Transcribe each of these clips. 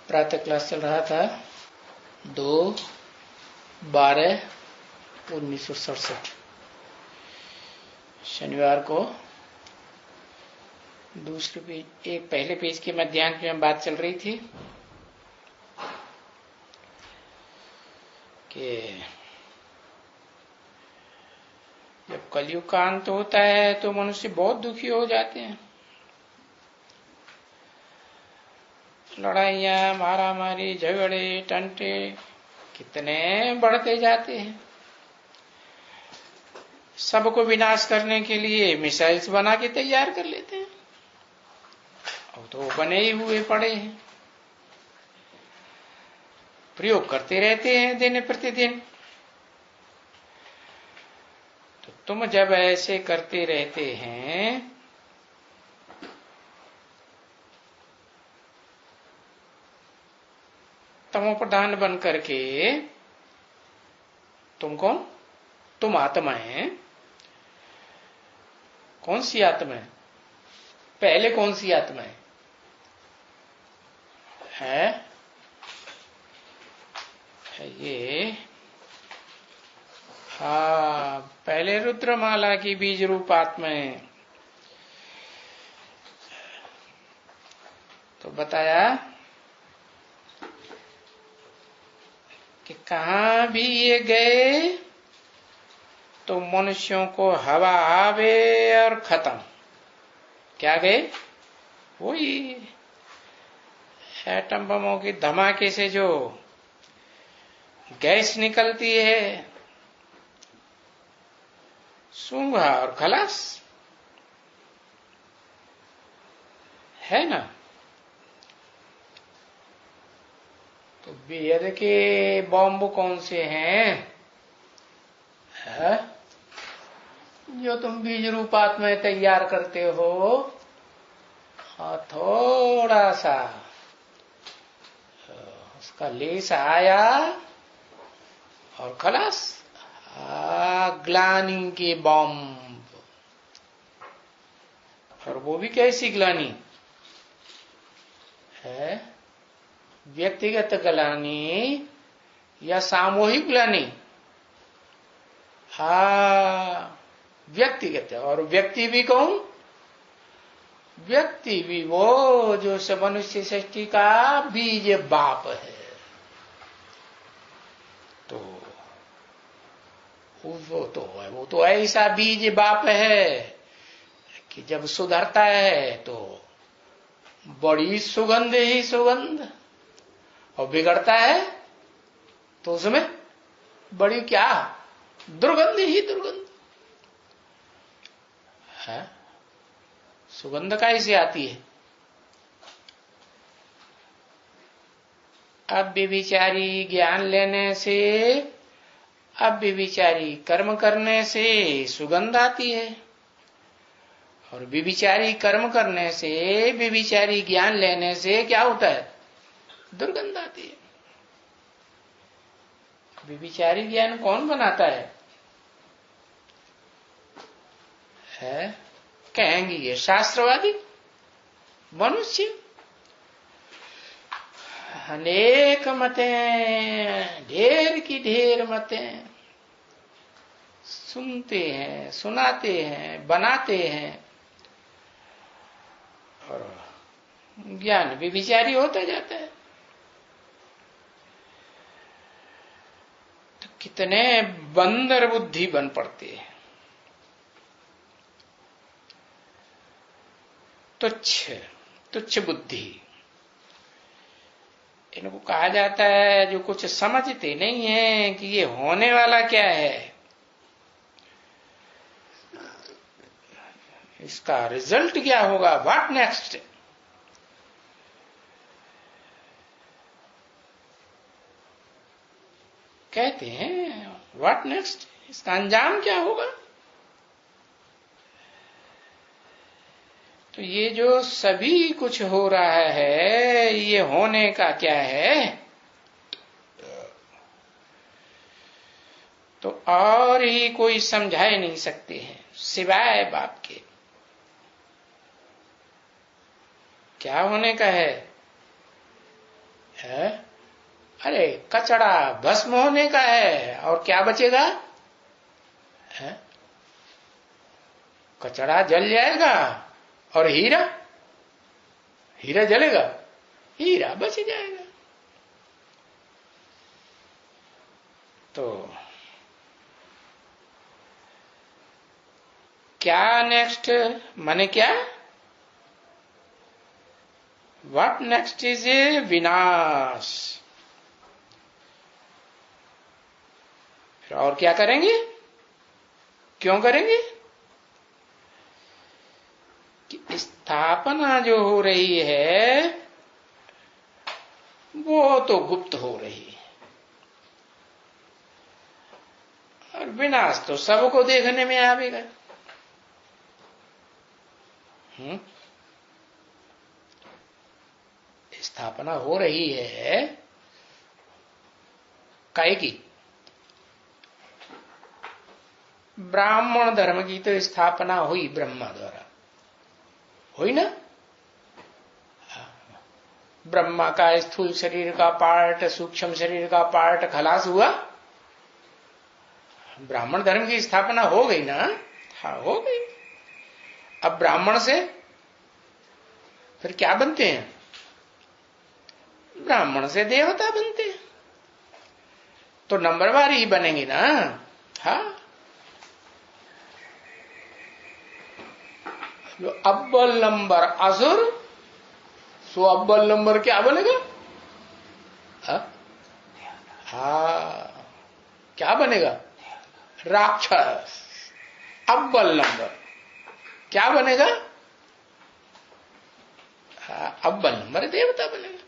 प्रातः क्लास चल रहा था 2/12/1967 शनिवार को। दूसरे पेज, एक पहले पेज के मध्यांक में बात चल रही थी कि जब कलयुग का अंत होता है तो मनुष्य बहुत दुखी हो जाते हैं। लड़ाइयां, मारामारी, झगड़े, टंटे कितने बढ़ते जाते हैं। सबको विनाश करने के लिए मिसाइल्स बना के तैयार कर लेते हैं। अब तो बने ही हुए पड़े हैं, प्रयोग करते रहते हैं दिन प्रतिदिन। तो तुम जब ऐसे करते रहते हैं तमो प्रधान बन करके, तुम कौन? तुम आत्मा है। कौन सी आत्मा है? पहले कौन सी आत्मा है? ये हाँ, पहले रुद्रमाला की बीज रूप आत्मा है। तो बताया कि कहां भी ये गए तो मनुष्यों को हवा आवे और खत्म। क्या गए? वही एटम बमों की धमाके से जो गैस निकलती है, सूंघा और खलास, है ना। तो बेहद के बॉम्ब कौन से हैं? है? जो तुम बीज रूपात में तैयार करते हो, और थोड़ा सा उसका लेस आया और खलास, ग्लानी के बॉम्ब। और वो भी कैसी ग्लानी है? व्यक्तिगत ग्लानि या सामूहिक ग्लानि? व्यक्तिगत। और व्यक्ति भी कौन? व्यक्ति भी वो जो मनुष्य सृष्टि का बीज बाप है। तो वो तो ऐसा बीज बाप है कि जब सुधरता है तो बड़ी सुगंध ही सुगंध, और बिगड़ता है तो उसमें बड़ी क्या दुर्गंध ही दुर्गंध है। सुगंध कैसे आती है? अब व्यभिचारी ज्ञान लेने से, अब व्यभिचारी कर्म करने से सुगंध आती है, और व्यभिचारी कर्म करने से, व्यभिचारी ज्ञान लेने से क्या होता है? दुर्गंध आती है। व्यभिचारी ज्ञान कौन बनाता है? कहेंगे ये शास्त्रवादी मनुष्य। अनेक मतें, ढेर की ढेर मतें सुनते हैं, सुनाते हैं, बनाते हैं, और ज्ञान व्यभिचारी होता जाता है। तो कितने बंदर बुद्धि बन पड़ते हैं। तुच्छ बुद्धि इनको कहा जाता है, जो कुछ समझते नहीं है कि ये होने वाला क्या है, इसका रिजल्ट क्या होगा, व्हाट नेक्स्ट। कहते हैं व्हाट नेक्स्ट, इसका अंजाम क्या होगा। तो ये जो सभी कुछ हो रहा है, ये होने का क्या है? तो और ही कोई समझा ही नहीं सकते हैं सिवाय बाप के। क्या होने का है? है? अरे कचड़ा भस्म होने का है और क्या बचेगा? है? कचड़ा जल जाएगा और हीरा, हीरा जलेगा, हीरा बच जाएगा। तो क्या नेक्स्ट माने क्या? व्हाट नेक्स्ट इज ए विनाश। और क्या करेंगे? क्यों करेंगे? कि स्थापना जो हो रही है वो तो गुप्त हो रही है और विनाश तो सबको देखने में आवेगा। स्थापना हो रही है काय की? ब्राह्मण धर्म की तो स्थापना हुई ब्रह्मा द्वारा, हुई ना? ब्रह्मा का स्थूल शरीर का पार्ट, सूक्ष्म शरीर का पार्ट खलास हुआ, ब्राह्मण धर्म की स्थापना हो गई ना? हाँ, हो गई। अब ब्राह्मण से फिर क्या बनते हैं? ब्राह्मण से देवता बनते हैं, तो नंबरवार ही बनेंगे ना। हाँ, जो अव्वल नंबर असुर, सो अव्वल नंबर क्या बनेगा? हाँ, क्या बनेगा? राक्षस। अव्वल नंबर क्या बनेगा? अव्वल नंबर देवता बनेगा।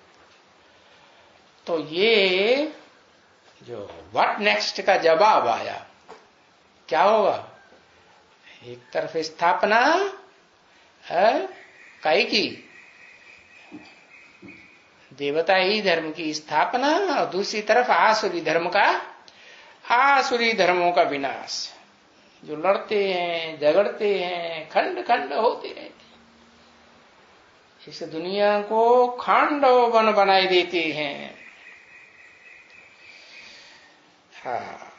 तो ये जो व्हाट नेक्स्ट का जवाब आया, क्या होगा? एक तरफ स्थापना है काय की? देवता ही धर्म की स्थापना, और दूसरी तरफ आसुरी धर्म का, आसुरी धर्मों का विनाश। जो लड़ते हैं, झगड़ते हैं, खंड खंड होते रहते हैं, इस दुनिया को खांडव वन बनाए देते हैं। हाँ,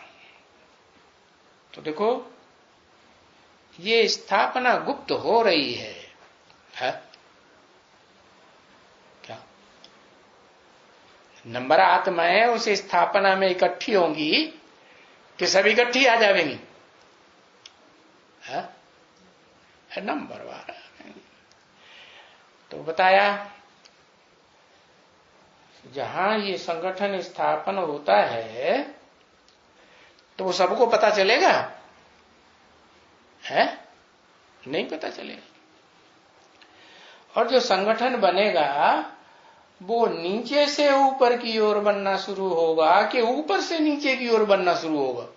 तो देखो ये स्थापना गुप्त हो रही है, क्या? नंबर आत्माएं उस स्थापना में इकट्ठी होंगी कि सब इकट्ठी आ जाएंगी? नंबर वार। तो बताया जहां ये संगठन स्थापन होता है तो वो सबको पता चलेगा? है? नहीं पता चलेगा। और जो संगठन बनेगा वो नीचे से ऊपर की ओर बनना शुरू होगा कि ऊपर से नीचे की ओर बनना शुरू होगा?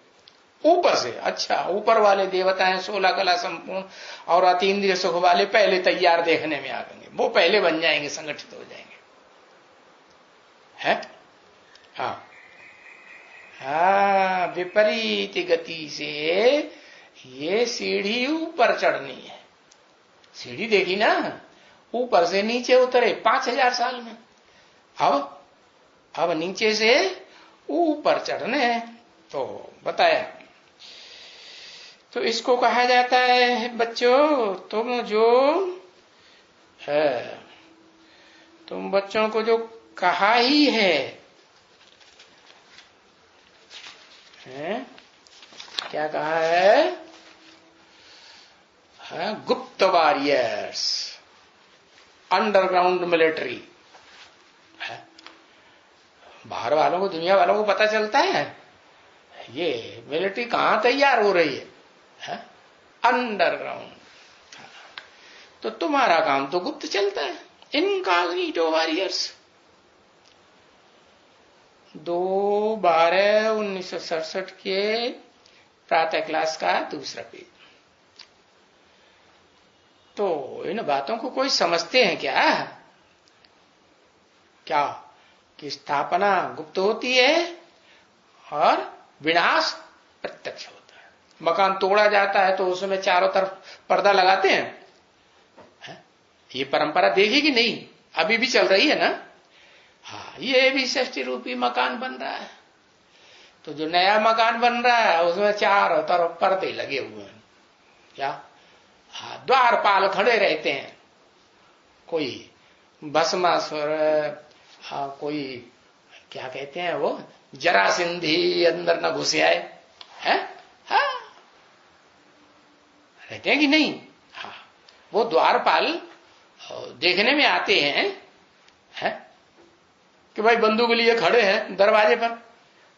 ऊपर से। अच्छा, ऊपर वाले देवताएं 16 कला संपूर्ण और अतीन्द्रिय सुख वाले पहले तैयार देखने में आ गएंगे, वो पहले बन जाएंगे, संगठित हो जाएंगे। है? हाँ हाँ, विपरीत गति से ये सीढ़ी ऊपर चढ़नी है। सीढ़ी देखी ना, ऊपर से नीचे उतरे 5000 साल में, अब नीचे से ऊपर चढ़ने हैं। तो बताया, तो इसको कहा जाता है बच्चों, तुम बच्चों को जो कहा ही है, क्या कहा है? गुप्त वॉरियर्स, अंडरग्राउंड मिलिट्री। बाहर वालों को, दुनिया वालों को पता चलता है ये मिलिट्री कहां तैयार हो रही है, अंडरग्राउंड। तो तुम्हारा काम तो गुप्त चलता है, इनकॉग्निटो वॉरियर्स। 2/12/1967 के प्रातः क्लास का दूसरा पेज। तो इन बातों को कोई समझते हैं क्या? क्या कि स्थापना गुप्त होती है और विनाश प्रत्यक्ष होता है। मकान तोड़ा जाता है तो उसमें चारों तरफ पर्दा लगाते हैं, ये परंपरा देखी कि नहीं? अभी भी चल रही है ना? हाँ, ये भी षष्ठी रूपी मकान बन रहा है। तो जो नया मकान बन रहा है उसमें चारों तरफ पर्दे लगे हुए हैं। क्या? हाँ, द्वारपाल खड़े रहते हैं। कोई भस्मासुर, कोई क्या कहते हैं वो, जरासिंधी अंदर न घुस आए, है? हाँ, रहते हैं कि नहीं? हाँ, वो द्वारपाल देखने में आते हैं, है? कि भाई बंदूक लिए खड़े हैं दरवाजे पर,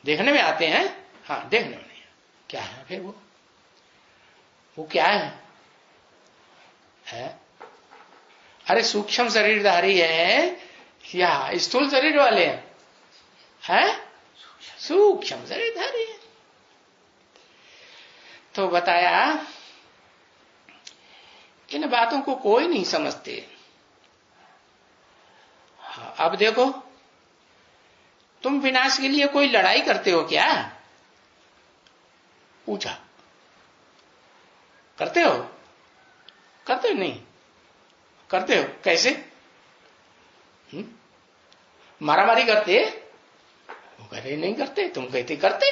देखने में आते हैं। हाँ, देखने में नहीं, क्या है फिर वो क्या है? अरे सूक्ष्म शरीरधारी है या स्थूल शरीर वाले हैं? सूक्ष्म शरीरधारी है। तो बताया इन बातों को कोई नहीं समझते। हाँ, अब देखो, तुम विनाश के लिए कोई लड़ाई करते हो क्या? पूछा। करते हो? करते हो? नहीं करते हो? कैसे? मारामारी करते? वो कह रहे नहीं करते, तुम कहते करते।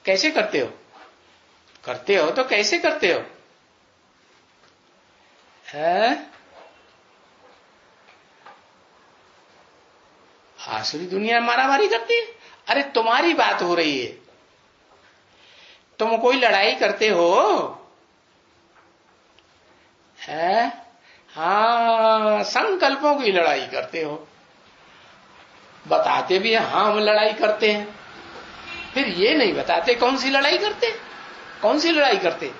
कैसे करते हो? करते हो तो कैसे करते हो? आसुरी दुनिया मारामारी करती है। अरे तुम्हारी बात हो रही है, तुम कोई लड़ाई करते हो? हाँ, संकल्पों की लड़ाई करते हो। बताते भी हैं हाँ हम लड़ाई करते हैं, फिर ये नहीं बताते कौन सी लड़ाई करते। कौन सी लड़ाई करते?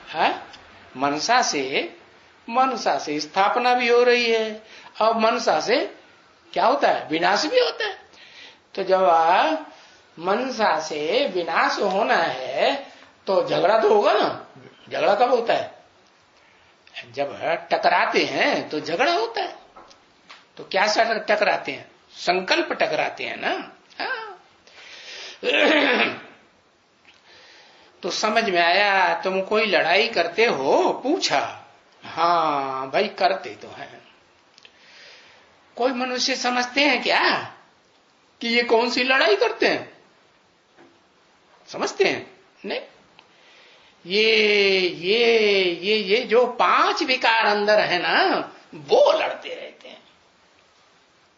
है मनसा से स्थापना भी हो रही है, और मनसा से क्या होता है? विनाश भी होता है। तो जब मनसा से विनाश होना है तो झगड़ा तो होगा ना। झगड़ा कब होता है? जब टकराते हैं तो झगड़ा होता है। तो क्या टकराते हैं? संकल्प टकराते हैं ना। हाँ। तो समझ में आया तुम कोई लड़ाई करते हो? पूछा। हाँ भाई करते तो हैं। कोई मनुष्य समझते हैं क्या कि ये कौन सी लड़ाई करते हैं? समझते हैं? नहीं। ये जो 5 विकार अंदर है ना, वो लड़ते रहते हैं।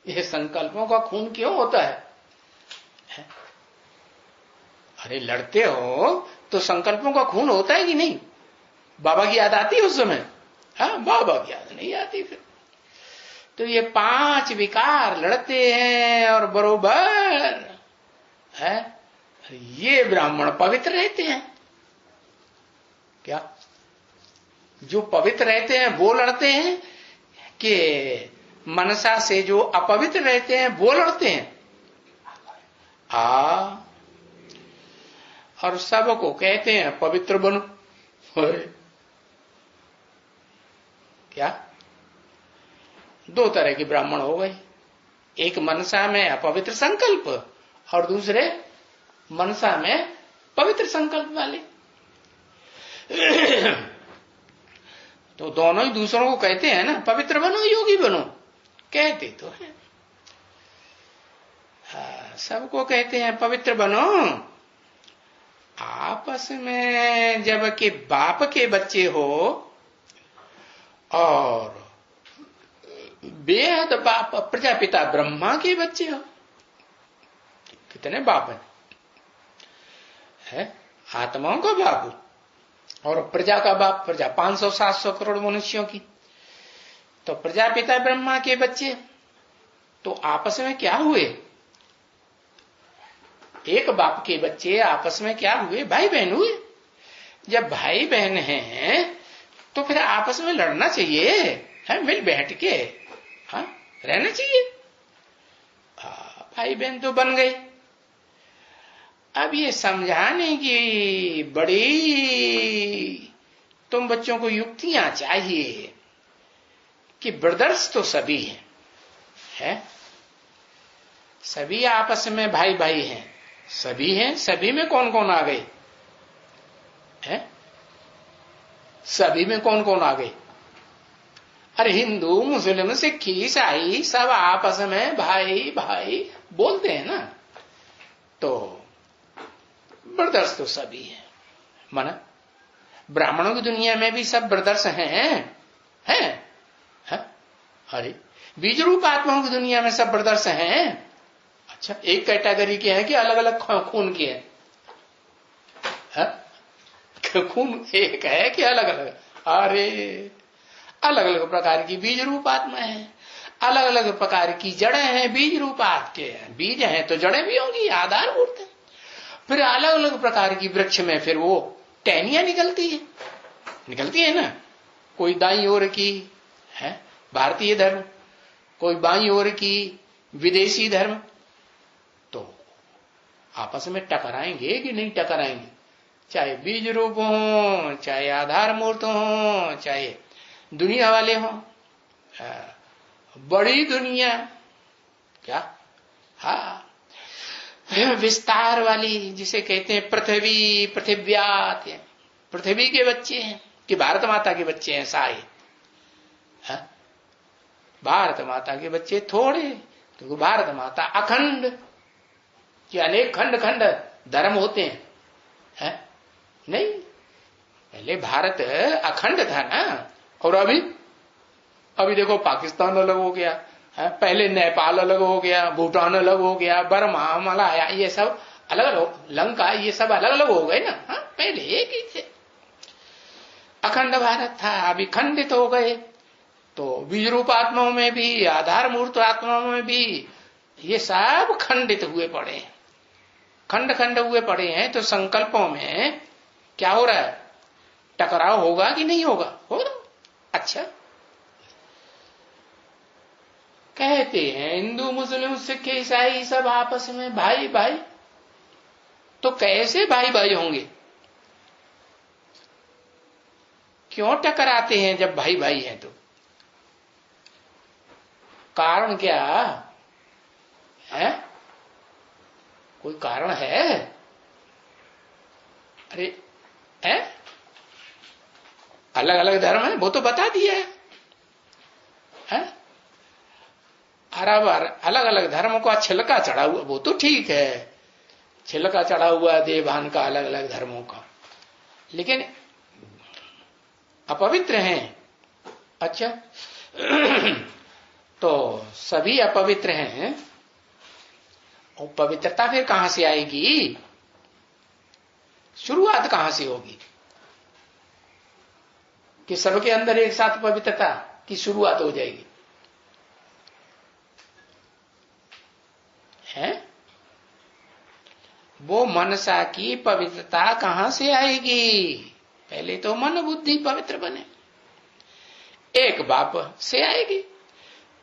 ये संकल्पों का खून क्यों होता है? अरे लड़ते हो तो संकल्पों का खून होता है कि नहीं? बाबा की याद आती है उस समय? हाँ, बाबा की याद नहीं आती फिर। तो ये 5 विकार लड़ते हैं और बरोबर है। ये ब्राह्मण पवित्र रहते हैं क्या? जो पवित्र रहते हैं वो लड़ते हैं कि मनसा से जो अपवित्र रहते हैं वो लड़ते हैं? और सबको कहते हैं पवित्र बनो। क्या? 2 तरह के ब्राह्मण हो गए, एक मनसा में अपवित्र संकल्प और दूसरे मनसा में पवित्र संकल्प वाले। तो दोनों ही दूसरों को कहते हैं ना पवित्र बनो, योगी बनो, कहते तो हैं। सबको कहते हैं पवित्र बनो। आपस में जबकि बाप के बच्चे हो और बेहद बाप प्रजापिता ब्रह्मा के बच्चे हो। कितने बाप है? आत्माओं का बाप और प्रजा का बाप। प्रजा 500-700 करोड़ मनुष्यों की। तो प्रजापिता ब्रह्मा के बच्चे तो आपस में क्या हुए? एक बाप के बच्चे आपस में क्या हुए? भाई बहन हुए। जब भाई बहन हैं तो फिर आपस में लड़ना चाहिए, है? मिल बैठ के रहना चाहिए। भाई बहन तो बन गए। अब ये समझाने की बड़ी तुम बच्चों को युक्तियां चाहिए कि ब्रदर्स तो सभी हैं, सभी आपस में भाई भाई हैं, सभी हैं। सभी में कौन कौन आ गए? हैं? सभी में कौन कौन आ गए? अरे हिंदू मुस्लिम सिख ईसाई सब आपस में भाई भाई बोलते हैं ना, तो ब्रदर्स तो सभी है। माना ब्राह्मणों की दुनिया में भी सब ब्रदर्स हैं? अरे बीज रूप आत्माओं की दुनिया में सब ब्रदर्स हैं। अच्छा, एक कैटेगरी के हैं कि अलग अलग खून के हैं? खून एक है कि अलग अलग? अरे अलग अलग प्रकार की बीज रूप आत्मा है, अलग अलग प्रकार की जड़ें हैं, बीज रूप आपके बीज हैं तो जड़ें भी होंगी, आधारभूत है। फिर अलग अलग प्रकार की वृक्ष में फिर वो टहनियां निकलती है ना। कोई दाईं ओर की है भारतीय धर्म, कोई बाईं ओर की विदेशी धर्म, तो आपस में टकराएंगे कि नहीं टकराएंगे? चाहे बीज रूप हो, चाहे आधार मूर्त हो, चाहे दुनिया वाले हो, बड़ी दुनिया क्या, हाँ विस्तार वाली जिसे कहते हैं पृथ्वी, पृथिव्यात, पृथ्वी के बच्चे हैं कि भारत माता के बच्चे हैं सारे? भारत माता के बच्चे थोड़े, क्योंकि भारत माता अखंड कि अनेक खंड खंड धर्म होते हैं, नहीं। पहले भारत अखंड था ना, और अभी देखो पाकिस्तान अलग हो गया है, पहले नेपाल अलग हो गया, भूटान अलग हो गया, बर्मा, मलाया, ये सब अलग अलग, लंका, ये सब अलग अलग हो गए ना। पहले एक ही थे, अखंड भारत था, अभी खंडित हो गए। तो बीज रूप आत्माओं में भी, आधार मूर्त आत्माओं में भी ये सब खंडित हुए पड़े हैं, खंड खंड हुए पड़े हैं। तो संकल्पों में क्या हो रहा है? टकराव होगा कि नहीं होगा? होगा। अच्छा, कहते हैं हिंदू मुस्लिम सिख ईसाई सब आपस में भाई भाई, तो कैसे भाई भाई होंगे? क्यों टकराते हैं जब भाई भाई हैं? तो कारण क्या है? कोई कारण है? अरे है अलग अलग धर्म है, वो तो बता दिया है। अलग अलग धर्मों का छिलका चढ़ा हुआ, वो तो ठीक है, छिलका चढ़ा हुआ देवभान का अलग अलग धर्मों का, लेकिन अपवित्र हैं। अच्छा तो सभी अपवित्र हैं, और पवित्रता फिर कहां से आएगी? शुरुआत कहां से होगी कि सबके अंदर एक साथ पवित्रता की शुरुआत हो जाएगी? है वो मनसा की पवित्रता कहां से आएगी? पहले तो मन बुद्धि पवित्र बने, एक बाप से आएगी।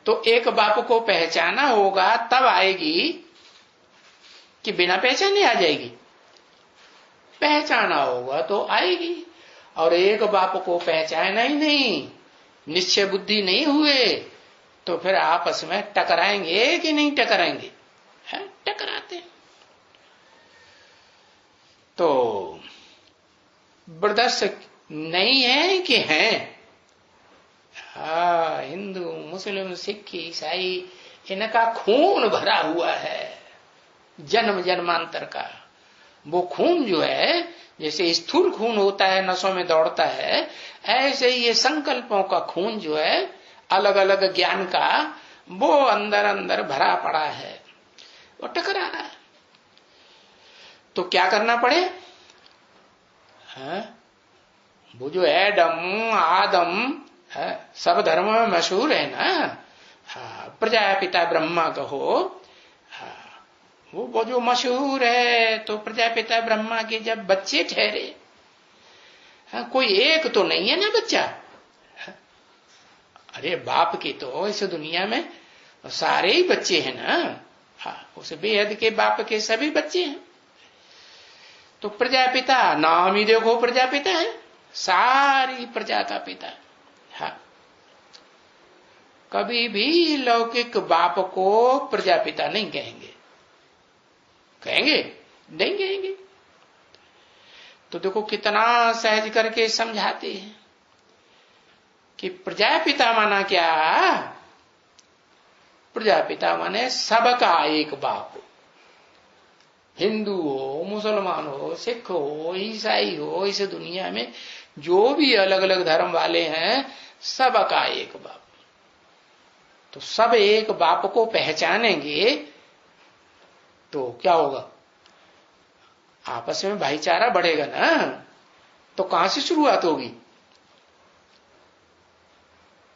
तो एक बाप को पहचाना होगा तब आएगी कि बिना पहचाने आ जाएगी? पहचाना होगा तो आएगी। और एक बाप को पहचाना ही नहीं, निश्चय बुद्धि नहीं हुए, तो फिर आपस में टकराएंगे कि नहीं टकराएंगे? है टकराते। तो ब्रदर्स नहीं है कि हैं? हिंदू मुस्लिम सिख ईसाई इनका खून भरा हुआ है जन्म जन्मांतर का। वो खून जो है, जैसे स्थूल खून होता है नसों में दौड़ता है, ऐसे ही ये संकल्पों का खून जो है अलग अलग ज्ञान का, वो अंदर अंदर भरा पड़ा है, वो टकरा रहा है। तो क्या करना पड़े? वो जो एडम आदम है, सब धर्म में मशहूर है ना, प्रजापिता ब्रह्मा कहो, वो जो मशहूर है। तो प्रजापिता ब्रह्मा के जब बच्चे ठहरे, कोई एक तो नहीं है ना बच्चा। अरे बाप के तो इस दुनिया में सारे ही बच्चे हैं ना, उस बेहद के बाप के सभी बच्चे हैं। तो प्रजापिता नाम ही देखो, प्रजापिता है, सारी प्रजा का पिता। कभी भी लौकिक बाप को प्रजापिता नहीं कहेंगे, कहेंगे नहीं कहेंगे। तो देखो कितना सहज करके समझाते हैं। कि प्रजापिता माना क्या? प्रजापिता माने सबका एक बाप। हिंदू हो, मुसलमान हो, सिख हो, ईसाई हो, इस दुनिया में जो भी अलग अलग धर्म वाले हैं, सबका एक बाप। तो सब एक बाप को पहचानेंगे तो क्या होगा? आपस में भाईचारा बढ़ेगा ना। तो कहां से शुरुआत होगी?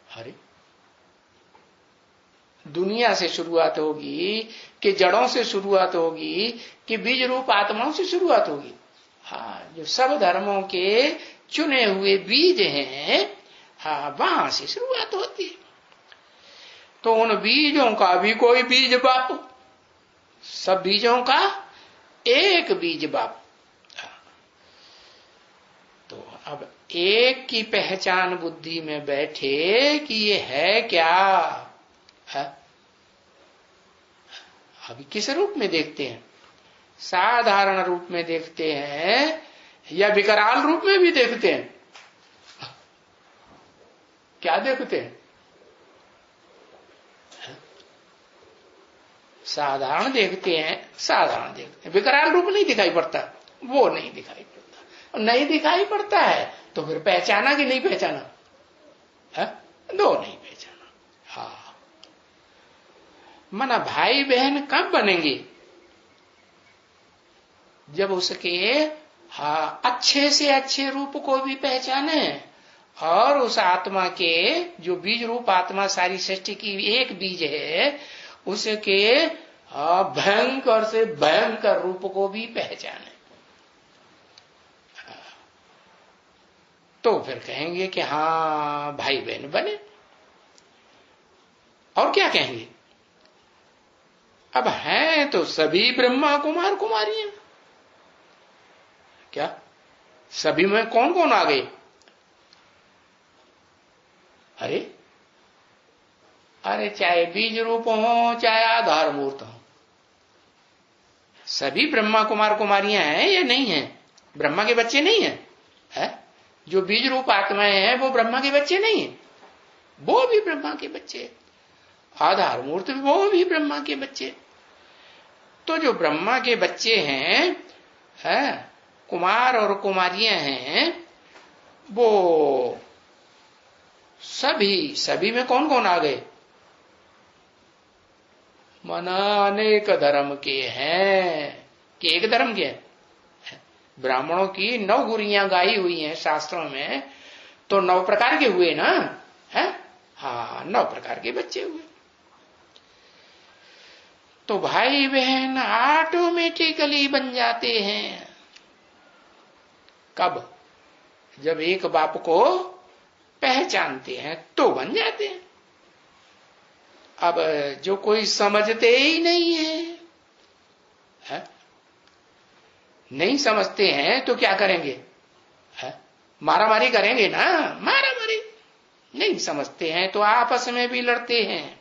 अरे दुनिया से शुरुआत होगी कि जड़ों से शुरुआत होगी कि बीज रूप आत्माओं से शुरुआत होगी? हाँ, जो सब धर्मों के चुने हुए बीज हैं, हाँ, वहां से शुरुआत होती है। तो उन बीजों का भी कोई बीज बाप, सब बीजों का एक बीज बाप। तो अब एक की पहचान बुद्धि में बैठे कि ये है क्या है? अभी किस रूप में देखते हैं? साधारण रूप में देखते हैं या विकराल रूप में भी देखते हैं? क्या देखते हैं? साधारण देखते हैं, साधारण देखते हैं। विकराल रूप नहीं दिखाई पड़ता, वो नहीं दिखाई पड़ता। नहीं दिखाई पड़ता है तो फिर पहचाना कि नहीं पहचाना? है? दो नहीं पहचाना। हाँ, मना भाई बहन कब बनेंगे? जब उसके हाँ अच्छे से अच्छे रूप को भी पहचाने और उस आत्मा के जो बीज रूप आत्मा सारी सृष्टि की एक बीज है, उसके भयंकर से भयंकर रूप को भी पहचाने, तो फिर कहेंगे कि हाँ भाई बहन बने। और क्या कहेंगे? अब हैं तो सभी ब्रह्मा कुमार कुमारियां। क्या सभी में कौन कौन आ गए? अरे चाहे बीज रूप हो चाहे आधार मूर्त हो, सभी ब्रह्मा कुमार कुमारियां हैं या नहीं है? ब्रह्मा के बच्चे नहीं है, है? जो बीज रूप आत्माएं हैं वो ब्रह्मा के बच्चे नहीं है, वो भी ब्रह्मा के बच्चे। आधार मूर्त वो भी ब्रह्मा के बच्चे। तो जो ब्रह्मा के बच्चे हैं, है? कुमार और कुमारियां हैं, वो सभी में कौन कौन आ गए? मना अनेक धर्म के हैं कि एक धर्म के हैं। ब्राह्मणों की 9 गुरियां गाई हुई हैं शास्त्रों में, तो 9 प्रकार के हुए ना, है? हाँ, 9 प्रकार के बच्चे हुए। तो भाई बहन ऑटोमेटिकली बन जाते हैं। कब? जब एक बाप को पहचानते हैं तो बन जाते हैं। अब जो कोई समझते ही नहीं है? नहीं समझते हैं तो क्या करेंगे? मारामारी करेंगे ना, मारामारी। नहीं समझते हैं तो आपस में भी लड़ते हैं।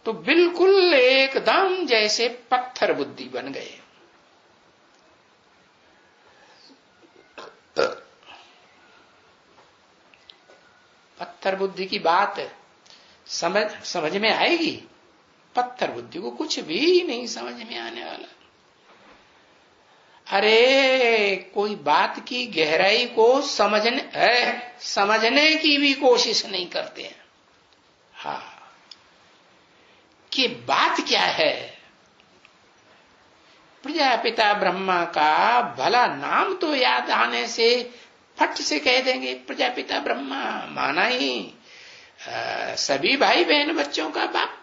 तो बिल्कुल एकदम जैसे पत्थर बुद्धि बन गए। पत्थर बुद्धि की बात समझ में आएगी? पत्थर बुद्धि को कुछ भी नहीं समझ में आने वाला। अरे कोई बात की गहराई को समझने की भी कोशिश नहीं करते हैं। हाँ, कि बात क्या है? प्रजापिता ब्रह्मा का भला नाम तो याद आने से फट से कह देंगे प्रजापिता ब्रह्मा, माना ही सभी भाई बहन बच्चों का बाप।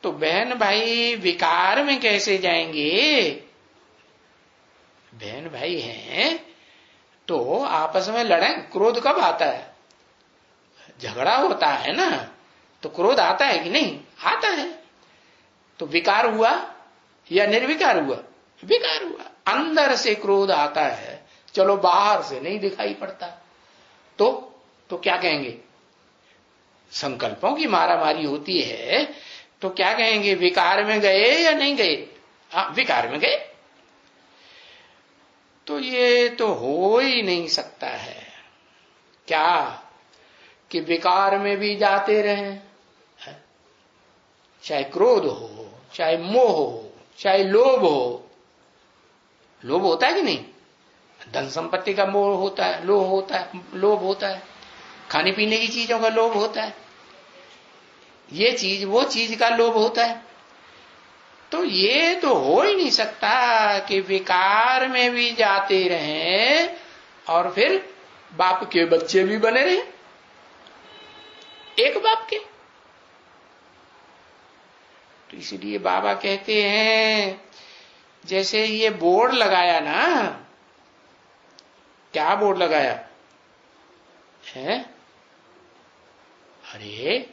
तो बहन भाई विकार में कैसे जाएंगे? बहन भाई हैं तो आपस में लड़ें। क्रोध कब आता है? झगड़ा होता है ना, तो क्रोध आता है कि नहीं? आता है। तो विकार हुआ या निर्विकार हुआ? विकार हुआ। अंदर से क्रोध आता है, चलो बाहर से नहीं दिखाई पड़ता। तो क्या कहेंगे? संकल्पों की मारामारी होती है तो क्या कहेंगे? विकार में गए या नहीं गए? हाँ, विकार में गए। तो ये तो हो ही नहीं सकता है। क्या कि विकार में भी जाते रहें, चाहे क्रोध हो, चाहे मोह हो, चाहे लोभ हो। लोभ होता है कि नहीं? धन संपत्ति का मोह होता है, लोभ होता है, खाने पीने की चीजों का लोभ होता है, ये चीज वो चीज का लोभ होता है। तो ये तो हो ही नहीं सकता कि विकार में भी जाते रहें और फिर बाप के बच्चे भी बने रहे, एक बाप के। तो इसलिए बाबा कहते हैं, जैसे ये बोर्ड लगाया ना, क्या बोर्ड लगाया है? अरे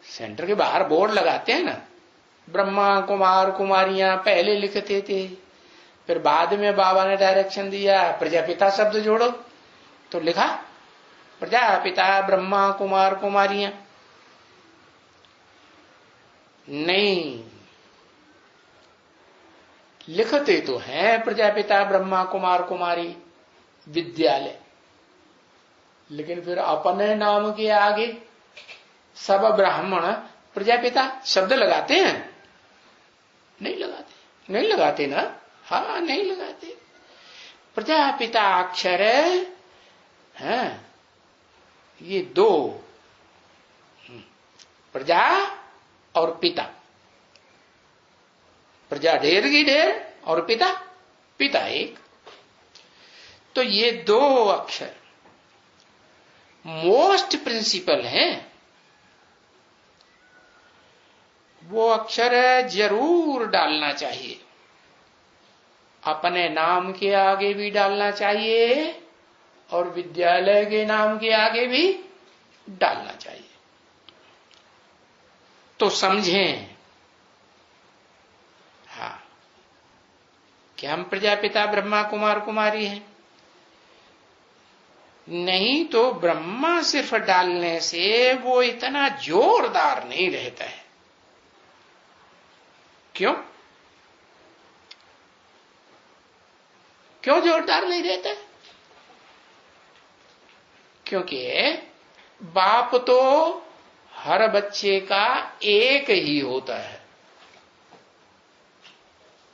सेंटर के बाहर बोर्ड लगाते हैं ना, ब्रह्मा कुमार कुमारियां पहले लिखते थे, फिर बाद में बाबा ने डायरेक्शन दिया प्रजापिता शब्द जोड़ो, तो लिखा प्रजापिता ब्रह्मा कुमार कुमारियां। नहीं, लिखते तो हैं प्रजापिता ब्रह्मा कुमार कुमारी विद्यालय, लेकिन फिर अपने नाम के आगे सब ब्राह्मण प्रजापिता शब्द लगाते हैं? नहीं लगाते ना। हाँ, नहीं लगाते। प्रजापिता अक्षर है, ये दो, प्रजा और पिता। प्रजा ढेर की ढेर और पिता एक। तो ये दो अक्षर मोस्ट प्रिंसिपल हैं। वो अक्षर जरूर डालना चाहिए, अपने नाम के आगे भी डालना चाहिए और विद्यालय के नाम के आगे भी डालना चाहिए। तो समझें, हाँ, कि हम प्रजापिता ब्रह्मा कुमार कुमारी हैं। नहीं तो ब्रह्मा सिर्फ डालने से वो इतना जोरदार नहीं रहता है। क्यों जोरदार नहीं रहता? क्योंकि बाप तो हर बच्चे का एक ही होता है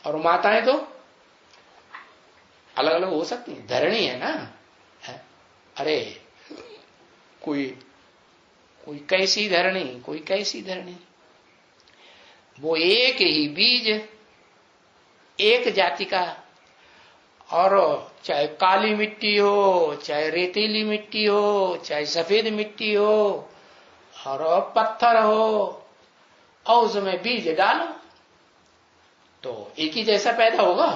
और माताएं तो अलग अलग हो सकती हैं। धरणी है ना, है? अरे कोई कैसी धरणी, कोई कैसी धरणी। वो एक ही बीज, एक जाति का, और चाहे काली मिट्टी हो, चाहे रेतीली मिट्टी हो, चाहे सफेद मिट्टी हो, और पत्थर हो, और उसमें बीज डालो तो एक ही जैसा पैदा होगा?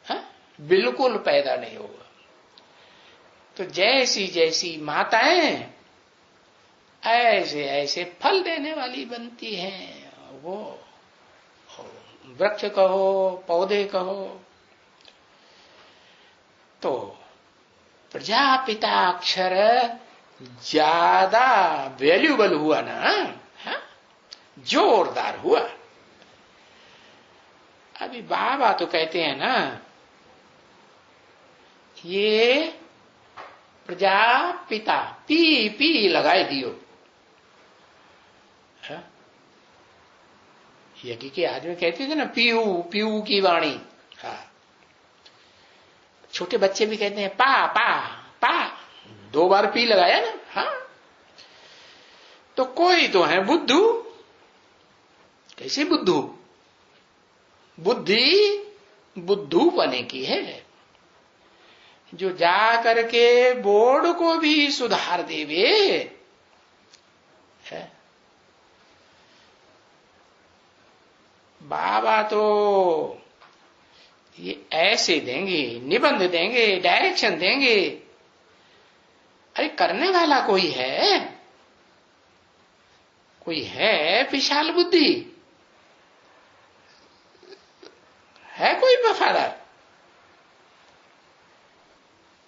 है? बिल्कुल पैदा नहीं होगा। तो जैसी जैसी माताएं ऐसे ऐसे फल देने वाली बनती हैं। वो वृक्ष कहो, पौधे कहो। तो प्रजापिता अक्षर ज्यादा वैल्यूबल हुआ ना, हा? जोरदार हुआ। अभी बाबा तो कहते हैं ना, ये प्रजापिता पी लगाए दियो। यज्ञ के आदमी कहते थे ना, पीऊ की वाणी। हाँ, छोटे बच्चे भी कहते हैं पा 2 बार पी लगाया ना। हाँ, तो कोई तो है बुद्धू। कैसे बुद्धू? बुद्धि बुद्धू बने की है, जो जा करके बोर्ड को भी सुधार देवे है। बाबा तो ये ऐसे देंगे, निबंध देंगे, डायरेक्शन देंगे। अरे करने वाला कोई है विशाल बुद्धि है, कोई वफादार?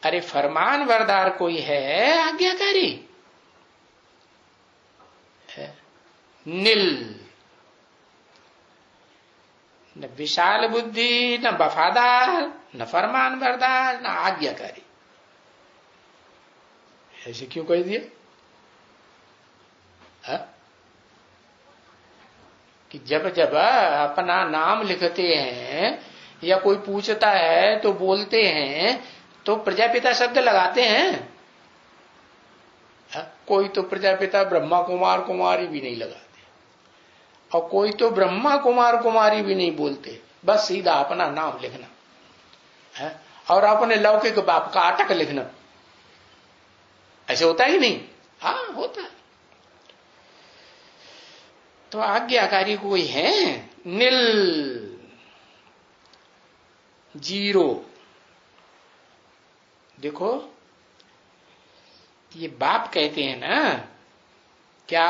अरे फरमान बरदार कोई है, आज्ञाकारी है? निल न विशाल बुद्धि, न वफादार, न फरमान बरदार, न आज्ञाकारी। ऐसे क्यों कह दिया? कि जब जब अपना नाम लिखते हैं या कोई पूछता है तो बोलते हैं तो प्रजापिता शब्द लगाते हैं। कोई तो प्रजापिता ब्रह्मा कुमार कुमारी भी नहीं लगाते, और कोई तो ब्रह्मा कुमार कुमारी भी नहीं बोलते, बस सीधा अपना नाम लिखना है और अपने लौकिक बाप का अटक लिखना। ऐसे होता ही नहीं? हाँ, होता है। तो आज्ञाकारी कोई है? नील, जीरो। देखो, ये बाप कहते हैं ना क्या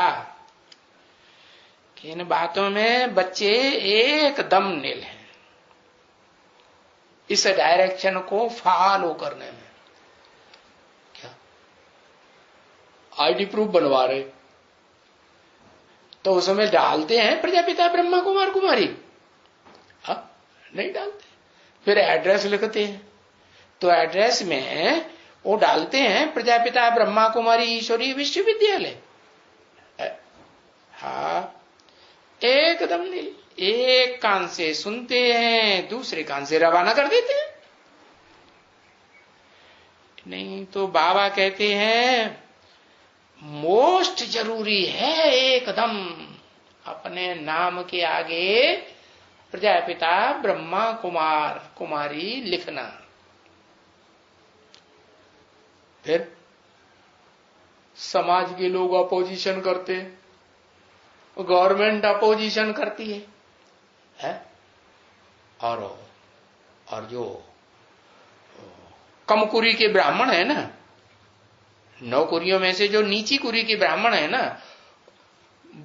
कि इन बातों में बच्चे एकदम नील हैं इस डायरेक्शन को फॉलो करने में। क्या आईडी प्रूफ बनवा रहे तो उसमें डालते हैं प्रजापिता ब्रह्मा कुमार कुमारी? नहीं डालते। फिर एड्रेस लिखते हैं तो एड्रेस में वो डालते हैं प्रजापिता ब्रह्मा कुमारी ईश्वरीय विश्वविद्यालय। हाँ, एकदम नहीं। एक कान से सुनते हैं, दूसरे कान से रवाना कर देते हैं। नहीं तो बाबा कहते हैं मोस्ट जरूरी है एकदम अपने नाम के आगे प्रजापिता ब्रह्मा कुमार कुमारी लिखना। फिर समाज के लोग अपोजिशन करते हैं, गवर्नमेंट अपोजिशन करती है? और जो कम कुरी के ब्राह्मण है ना, 9 कुरियों में से जो नीची कुरी के ब्राह्मण है ना,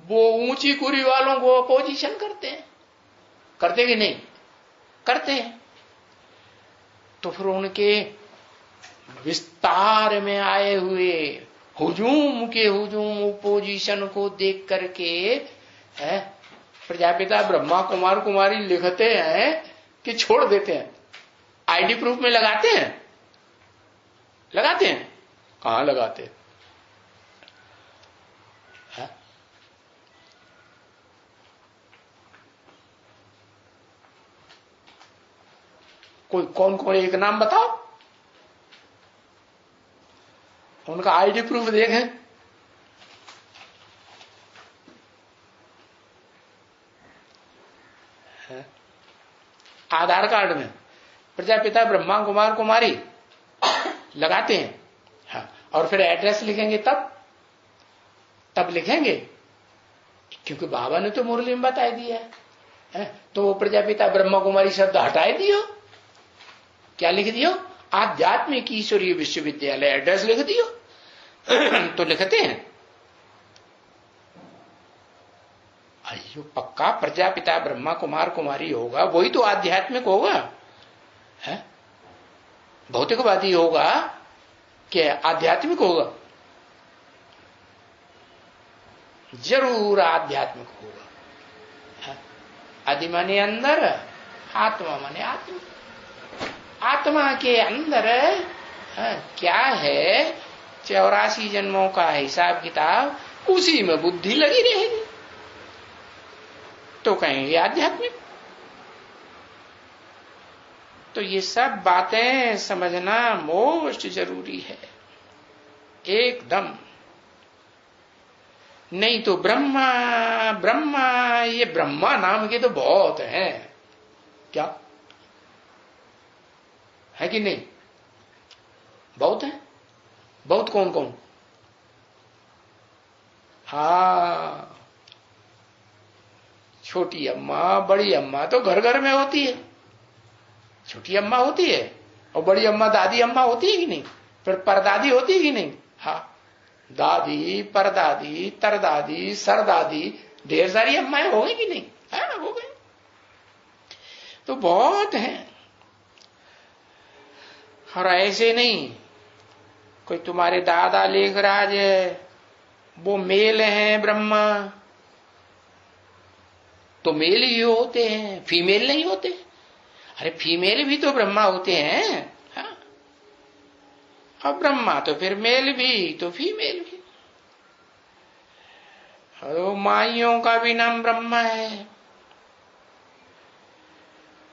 वो ऊंची कुरी वालों को अपोजिशन करते हैं। करते कि नहीं? करते हैं। तो फिर उनके विस्तार में आए हुए हुजूम ओपोजिशन को देख करके प्रजापिता ब्रह्मा कुमार कुमारी लिखते हैं कि छोड़ देते हैं? आईडी प्रूफ में लगाते हैं? लगाते हैं? कहां लगाते हैं? कोई कौन कौन, एक नाम बताओ उनका आईडी प्रूफ देखें। आधार कार्ड में प्रजापिता ब्रह्मा कुमार कुमारी लगाते हैं। हाँ, और फिर एड्रेस लिखेंगे तब लिखेंगे, क्योंकि बाबा ने तो मुरली में बता दिया है। तो वो प्रजापिता ब्रह्मा कुमारी शब्द हटाए दियो। क्या लिख दियो? आध्यात्मिक ईश्वरीय विश्वविद्यालय एड्रेस लिख दियो। तो लिखते हैं। जो पक्का प्रजापिता ब्रह्मा कुमार कुमारी होगा वही तो आध्यात्मिक होगा, है? भौतिकवादी होगा कि आध्यात्मिक होगा? जरूर आध्यात्मिक होगा। आदि माने अंदर, आत्मा माने आत्मा। आत्मा के अंदर क्या है? 84 जन्मों का हिसाब किताब, उसी में बुद्धि लगी रहेगी तो कहेंगे आध्यात्मिक। तो ये सब बातें समझना मोस्ट जरूरी है एकदम। नहीं तो ब्रह्मा ब्रह्मा, ये ब्रह्मा नाम के तो बहुत हैं। क्या है कि नहीं? बहुत है। बहुत कौन कौन? हाँ, छोटी अम्मा बड़ी अम्मा तो घर घर में होती है। छोटी अम्मा होती है और बड़ी अम्मा दादी अम्मा होती है कि नहीं? फिर परदादी होती है कि नहीं? हाँ, दादी परदादी तरदादी सरदादी ढेर सारी अम्माएं हो गई कि नहीं? हाँ, हो गई। तो बहुत हैं। और ऐसे नहीं कोई तुम्हारे दादा लेखराज है वो मेल हैं ब्रह्मा, तो मेल ही होते हैं, फीमेल नहीं होते। अरे फीमेल भी तो ब्रह्मा होते हैं। हाँ? अब ब्रह्मा तो फिर मेल भी तो फीमेल भी। और माइयों का भी नाम ब्रह्मा है।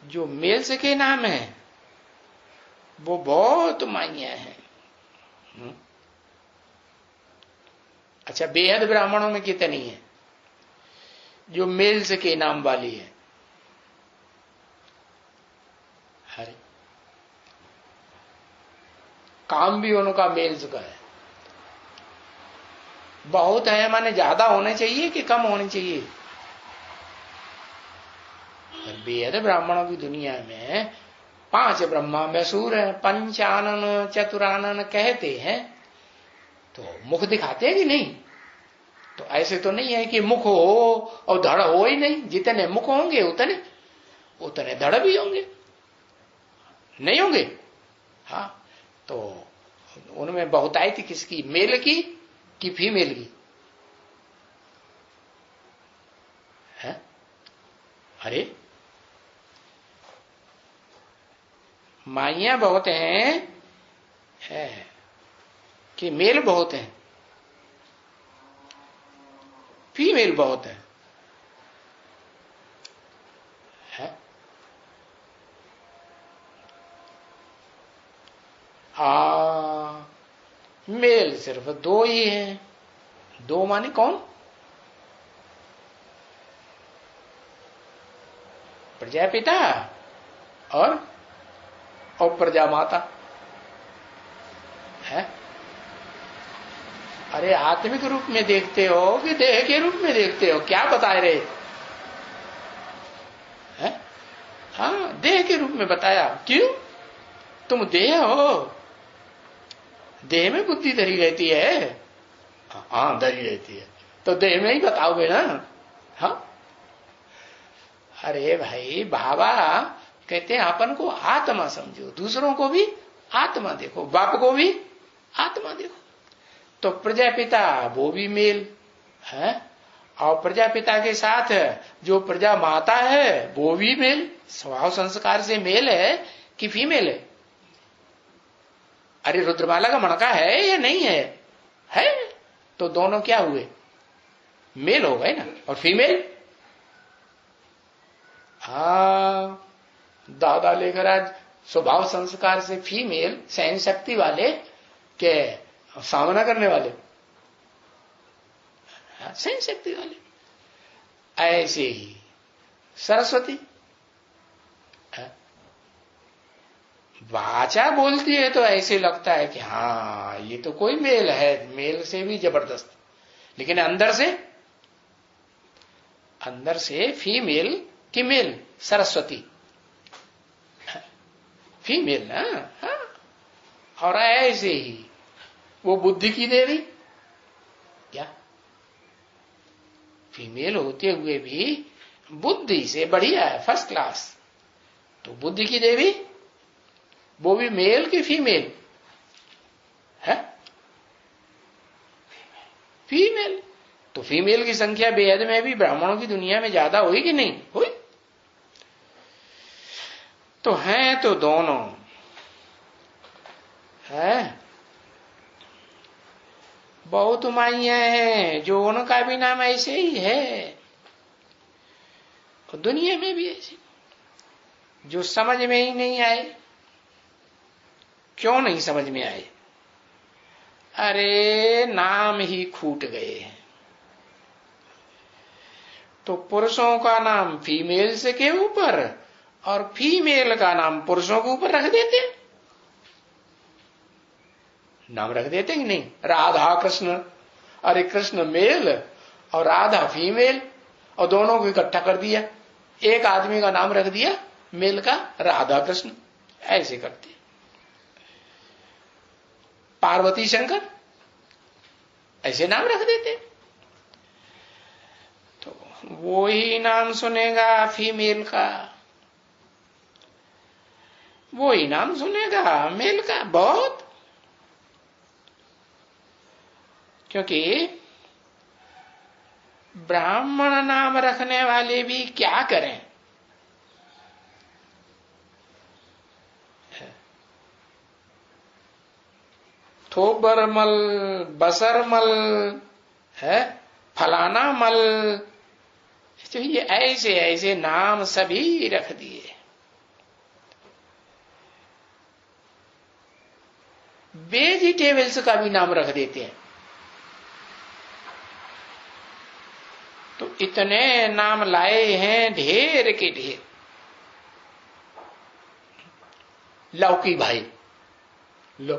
जो मेल्स के नाम है वो बहुत माइया है। अच्छा, बेहद ब्राह्मणों में कितनी है जो मेल्स के नाम वाली है? अरे काम भी उनका मेल्स का है। बहुत है माने ज्यादा होने चाहिए कि कम होने चाहिए? बेहद ब्राह्मणों की दुनिया में 5 ब्रह्मा मैसूर है, पंचानन चतुरानन कहते हैं। तो मुख दिखाते हैं कि नहीं? तो ऐसे तो नहीं है कि मुख हो और धड़ हो ही नहीं। जितने मुख होंगे उतने उतने धड़ भी होंगे, नहीं होंगे? हाँ, तो उनमें बहुतायत किसकी, मेल की कि फीमेल की है? अरे माइया बहुत हैं है कि मेल बहुत हैं? फीमेल बहुत है? मेल सिर्फ 2 ही हैं। 2 माने कौन? प्रजापिता और प्रजा माता है। अरे आत्मिक रूप में देखते हो कि देह के रूप में देखते हो? क्या बता रहे हैं? हाँ, देह के रूप में बताया। क्यों? तुम देह हो, देह में बुद्धि धरी रहती है। हाँ, धरी रहती है तो देह में ही बताओगे ना। हाँ, अरे भाई बाबा कहते हैं अपन को आत्मा समझो, दूसरों को भी आत्मा देखो, बाप को भी आत्मा देखो। तो प्रजापिता वो भी मेल है, और प्रजापिता के साथ जो प्रजा माता है वो भी मेल। स्वभाव संस्कार से मेल है कि फीमेल है? अरे रुद्रमाला का मणका है या नहीं है? है। तो दोनों क्या हुए? मेल हो गए ना। और फीमेल? हाँ, दादा लेकर आज स्वभाव संस्कार से फीमेल, सहन शक्ति वाले के सामना करने वाले, सहन शक्ति वाले। ऐसे ही सरस्वती वाचा बोलती है तो ऐसे लगता है कि हाँ ये तो कोई मेल है, मेल से भी जबरदस्त। लेकिन अंदर से फीमेल की मेल, सरस्वती फीमेल ना। हाँ। और ऐसे ही वो बुद्धि की देवी क्या, फीमेल होते हुए भी बुद्धि से बढ़िया है, फर्स्ट क्लास। तो बुद्धि की देवी वो भी मेल की फीमेल है? फीमेल। तो फीमेल की संख्या बेहद में भी ब्राह्मणों की दुनिया में ज्यादा हुई कि नहीं हुई? तो हैं तो दोनों है। बहुत माइया हैं जो उनका भी नाम ऐसे ही है, और दुनिया में भी ऐसे जो समझ में ही नहीं आए। क्यों नहीं समझ में आए? अरे नाम ही खूट गए हैं। तो पुरुषों का नाम फीमेल्स के ऊपर और फीमेल का नाम पुरुषों के ऊपर रख देते, नाम रख देते कि नहीं? राधा कृष्ण, अरे कृष्ण मेल और राधा फीमेल, और दोनों को इकट्ठा कर दिया, एक आदमी का नाम रख दिया मेल का, राधा कृष्ण। ऐसे करते पार्वती शंकर, ऐसे नाम रख देते। तो वो ही नाम सुनेगा फीमेल का, वो ही नाम सुनेगा मेल का। बहुत, क्योंकि ब्राह्मण नाम रखने वाले भी क्या करें? थोबरमल, बसरमल है, फलाना मल, तो ये ऐसे ऐसे नाम सभी रख दिए। वेजिटेबल्स का भी नाम रख देते हैं। तो इतने नाम लाए हैं, ढेर के ढेर। लौकी भाई, लो,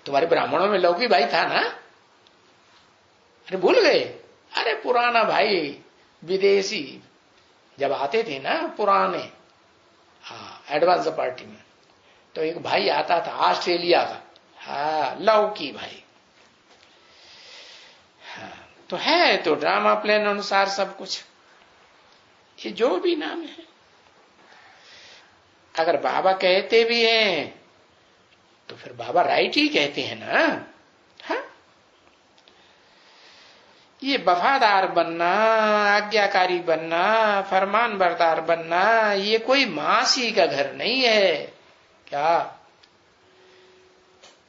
तुम्हारे ब्राह्मणों में लौकी भाई था ना? अरे भूल गए? अरे पुराना भाई, विदेशी जब आते थे ना पुराने, हाँ, एडवांस पार्टी में, तो एक भाई आता था ऑस्ट्रेलिया का, हाँ, लौकी भाई। हाँ, तो है तो ड्रामा प्लान अनुसार सब कुछ, ये जो भी नाम है। अगर बाबा कहते भी हैं तो फिर बाबा राइट ही कहते हैं ना। हाँ? ये वफादार बनना, आज्ञाकारी बनना, फरमान बरदार बनना, ये कोई मासी का घर नहीं है क्या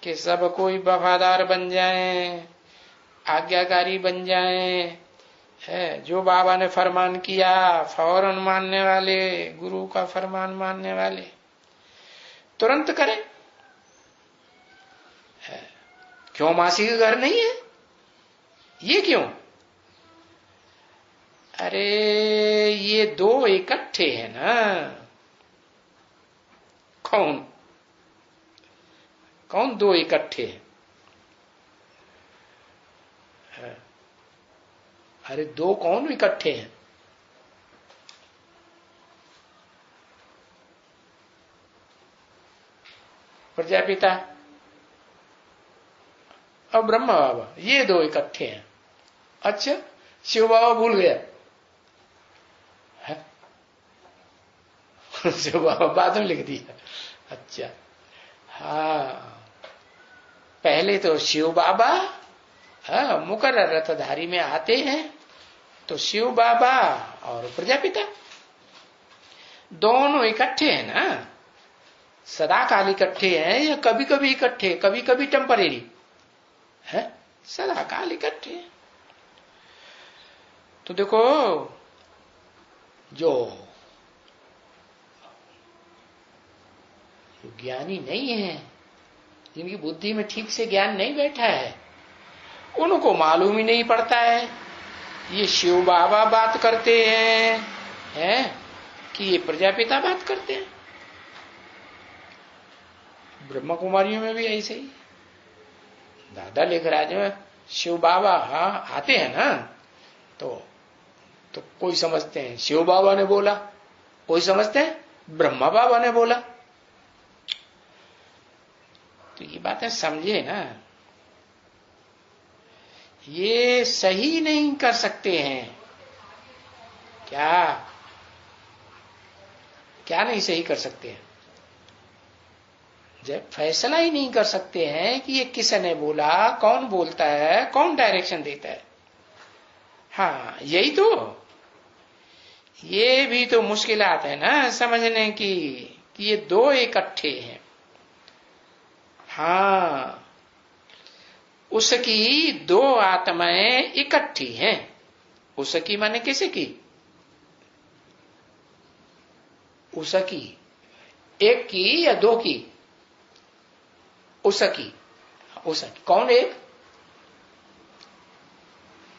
कि सब कोई वफादार बन जाएं, आज्ञाकारी बन जाएं, है जो बाबा ने फरमान किया फौरन मानने वाले, गुरु का फरमान मानने वाले तुरंत करें। क्यों मासी का घर नहीं है? ये क्यों? अरे ये दो इकट्ठे हैं ना। कौन कौन दो इकट्ठे हैं? अरे दो कौन इकट्ठे हैं? प्रजापिता और ब्रह्मा बाबा, ये दो इकट्ठे हैं। अच्छा, शिव बाबा भूल गया है? शिव बाबा बाद में लिख दिया। अच्छा, हाँ, पहले तो शिव बाबा, हाँ, मुकर्रर रथधारी में आते हैं तो शिव बाबा और प्रजापिता दोनों इकट्ठे हैं ना। सदा काल इकट्ठे हैं या कभी कभी इकट्ठे, कभी कभी टेम्परेरी है? सदा काल इकट्ठे हैं। तो देखो, जो ज्ञानी नहीं है, जिनकी बुद्धि में ठीक से ज्ञान नहीं बैठा है, उनको मालूम ही नहीं पड़ता है ये शिव बाबा बात करते हैं कि ये प्रजापिता बात करते हैं। ब्रह्मा कुमारियों में भी ऐसे ही दादा लिख राज में शिव बाबा, हाँ, आते हैं ना, तो कोई समझते हैं शिव बाबा ने बोला, कोई समझते हैं ब्रह्मा बाबा ने बोला। तो ये बातें समझे ना, ये सही नहीं कर सकते हैं। क्या नहीं सही कर सकते हैं? जब फैसला ही नहीं कर सकते हैं कि ये किसने बोला, कौन बोलता है, कौन डायरेक्शन देता है। हाँ, यही तो, ये भी तो मुश्किलात है ना समझने की कि ये दो इकट्ठे हैं। हाँ, उसकी दो आत्माएं इकट्ठी हैं। उसकी माने किसे की? उसकी, एक की या दो की? उसकी कौन एक?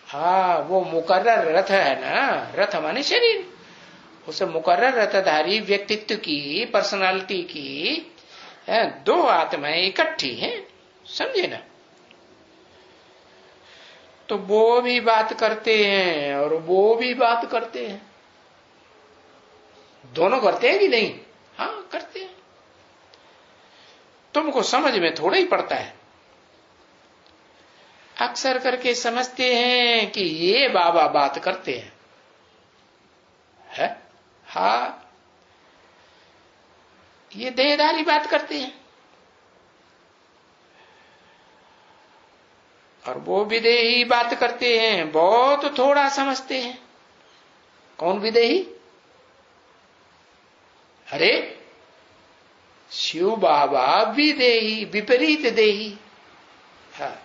हाँ, वो मुकर्रर रथ है ना, रथ माने शरीर, उस मुकर्रर रथधारी व्यक्तित्व की, पर्सनालिटी की दो आत्माएं इकट्ठी हैं, समझे ना? तो वो भी बात करते हैं और वो भी बात करते हैं, दोनों करते हैं कि नहीं? हाँ, करते हैं। तुमको समझ में थोड़ा ही पड़ता है। अक्सर करके समझते हैं कि ये बाबा बात करते हैं, है? हाँ, ये देहधारी बात करते हैं। और वो विदेही बात करते हैं, बहुत थोड़ा समझते हैं। कौन विदेही? अरे शिव बाबा विदेही, विपरीत देही। हाँ,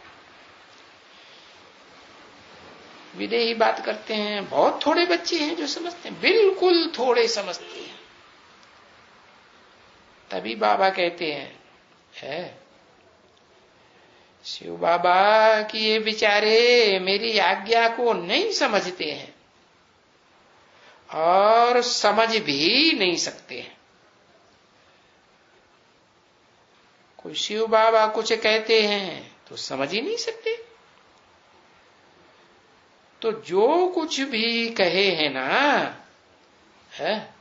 विदेही बात करते हैं। बहुत थोड़े बच्चे हैं जो समझते हैं, बिल्कुल थोड़े समझते हैं। तभी बाबा कहते हैं, है शिव बाबा कि ये बेचारे मेरी आज्ञा को नहीं समझते हैं और समझ भी नहीं सकते हैं। कोई शिव बाबा कुछ कहते हैं तो समझ ही नहीं सकते। तो जो कुछ भी कहे हैं ना, है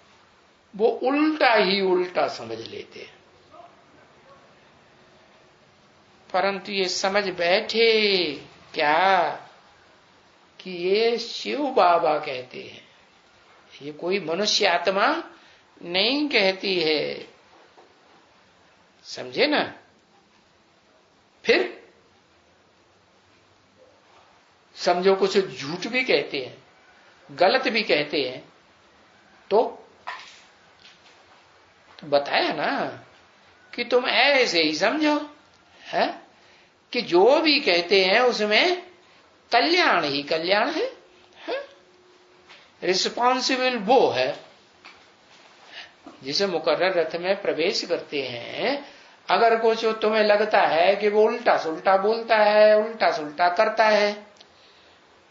वो उल्टा ही उल्टा समझ लेते हैं। परंतु ये समझ बैठे क्या कि ये शिव बाबा कहते हैं, ये कोई मनुष्य आत्मा नहीं कहती है। समझे ना? फिर समझो कुछ झूठ भी कहते हैं, गलत भी कहते हैं, तो बताया ना कि तुम ऐसे ही समझो, है कि जो भी कहते हैं उसमें कल्याण ही कल्याण है? रिस्पॉन्सिबल वो है जिसे मुकर्रर रथ में प्रवेश करते हैं। अगर कुछ तुम्हें लगता है कि वो उल्टा सुल्टा बोलता है, उल्टा सुल्टा करता है,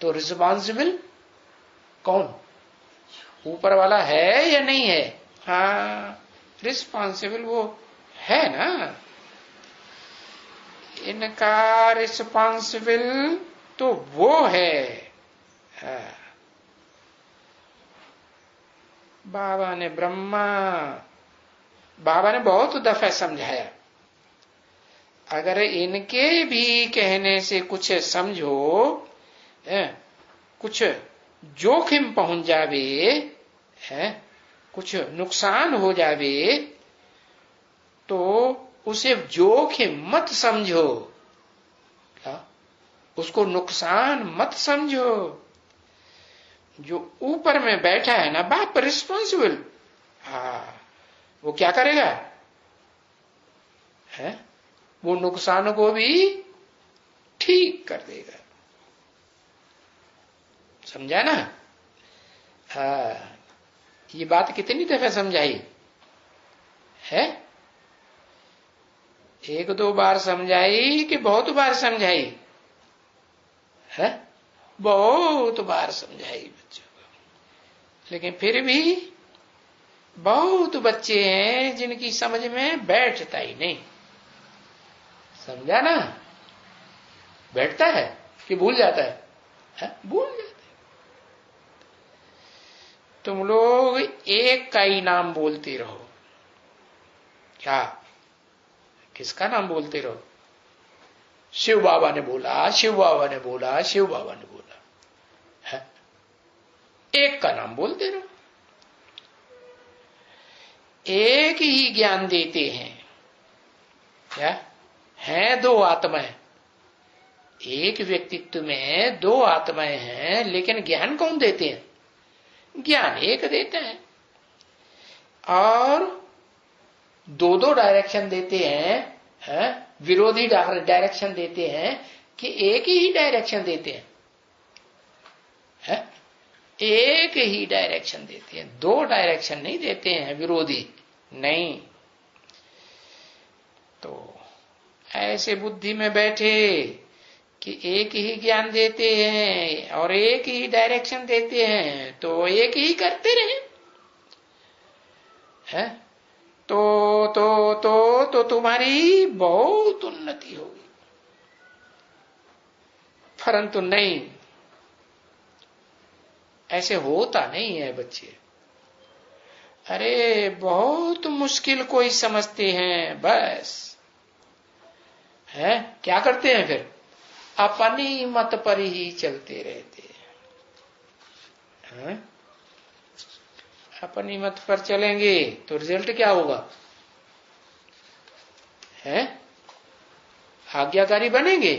तो रिस्पॉन्सिबल कौन? ऊपर वाला है या नहीं है? हाँ, रिस्पॉन्सिबल वो है ना। इनका रिस्पॉन्सिबल तो वो है। हाँ। बाबा ने बहुत दफा समझाया, अगर इनके भी कहने से कुछ समझो, कुछ जोखिम पहुंच जावे, है कुछ नुकसान हो जावे, तो उसे जोखिम मत समझो। क्या? उसको नुकसान मत समझो। जो ऊपर में बैठा है ना बाप, रिस्पॉन्सिबल, हाँ, वो क्या करेगा? है वो नुकसान को भी ठीक कर देगा। समझा ना? हाँ, ये बात कितनी दफा समझाई है? एक दो बार समझाई कि बहुत बार समझाई है? बहुत बार समझाई बच्चों को, लेकिन फिर भी बहुत बच्चे हैं जिनकी समझ में बैठता ही नहीं। समझा ना? बैठता है कि भूल जाता है? भूल जाता है। तुम लोग एक का ही नाम बोलते रहो। क्या? किसका नाम बोलते रहो? शिव बाबा ने बोला, शिव बाबा ने बोला, शिव बाबा ने बोला, है? एक का नाम बोलते रहो। एक ही ज्ञान देते हैं। क्या है? दो आत्माएं। एक व्यक्तित्व में दो आत्माएं हैं, लेकिन ज्ञान कौन देते हैं? ज्ञान एक देता है। और दो दो डायरेक्शन देते हैं, है? विरोधी डायरेक्शन देते हैं कि एक ही डायरेक्शन देते हैं, है? एक ही डायरेक्शन देते हैं, दो डायरेक्शन नहीं देते हैं, विरोधी नहीं। तो ऐसे बुद्धि में बैठे कि एक ही ज्ञान देते हैं और एक ही डायरेक्शन देते हैं, तो एक ही करते रहे, है? तो तुम्हारी बहुत उन्नति होगी। परंतु नहीं, ऐसे होता नहीं है बच्चे। अरे बहुत मुश्किल कोई समझते हैं, बस, है? क्या करते हैं फिर? अपनी मत पर ही चलते रहते हैं। अपनी मत पर चलेंगे तो रिजल्ट क्या होगा? है? आज्ञाकारी बनेंगे?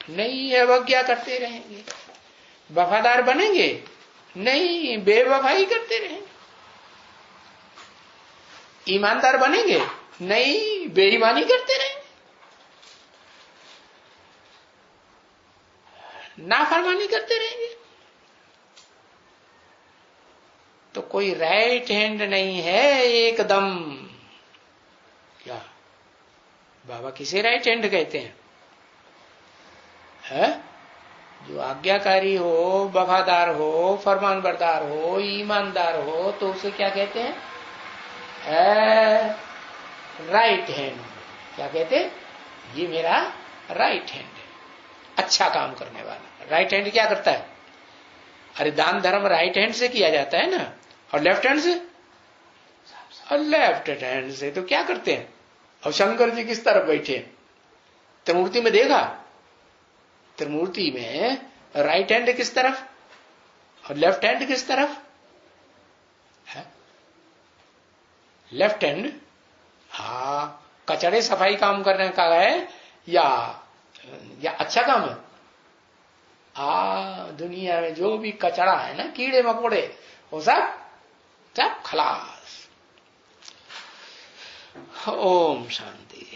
नहीं, अवज्ञा करते रहेंगे। वफादार बनेंगे? नहीं, बेवफाई करते रहेंगे। ईमानदार बनेंगे? नहीं, बेईमानी करते रहेंगे। नाफरमानी करते रहेंगे। तो कोई राइट हैंड नहीं है एकदम। क्या बाबा किसे राइट हैंड कहते हैं? है? जो आज्ञाकारी हो, वफादार हो, फरमानबरदार हो, ईमानदार हो, तो उसे क्या कहते हैं? Right hand. क्या कहते हैं? ये मेरा राइट हैंड है, अच्छा काम करने वाला। राइट हैंड क्या करता है? अरे दान धर्म राइट हैंड से किया जाता है ना, और लेफ्ट हैंड से? और लेफ्ट हैंड से तो क्या करते हैं? और शंकर जी किस तरफ बैठे? त्रिमूर्ति में देखा? त्रिमूर्ति में राइट हैंड किस तरफ और लेफ्ट हैंड किस तरफ है? लेफ्ट हैंड कचड़े सफाई काम करने का है या अच्छा काम है? दुनिया में जो भी कचड़ा है ना, कीड़े मकोड़े, वो सब खलास। ओम शांति।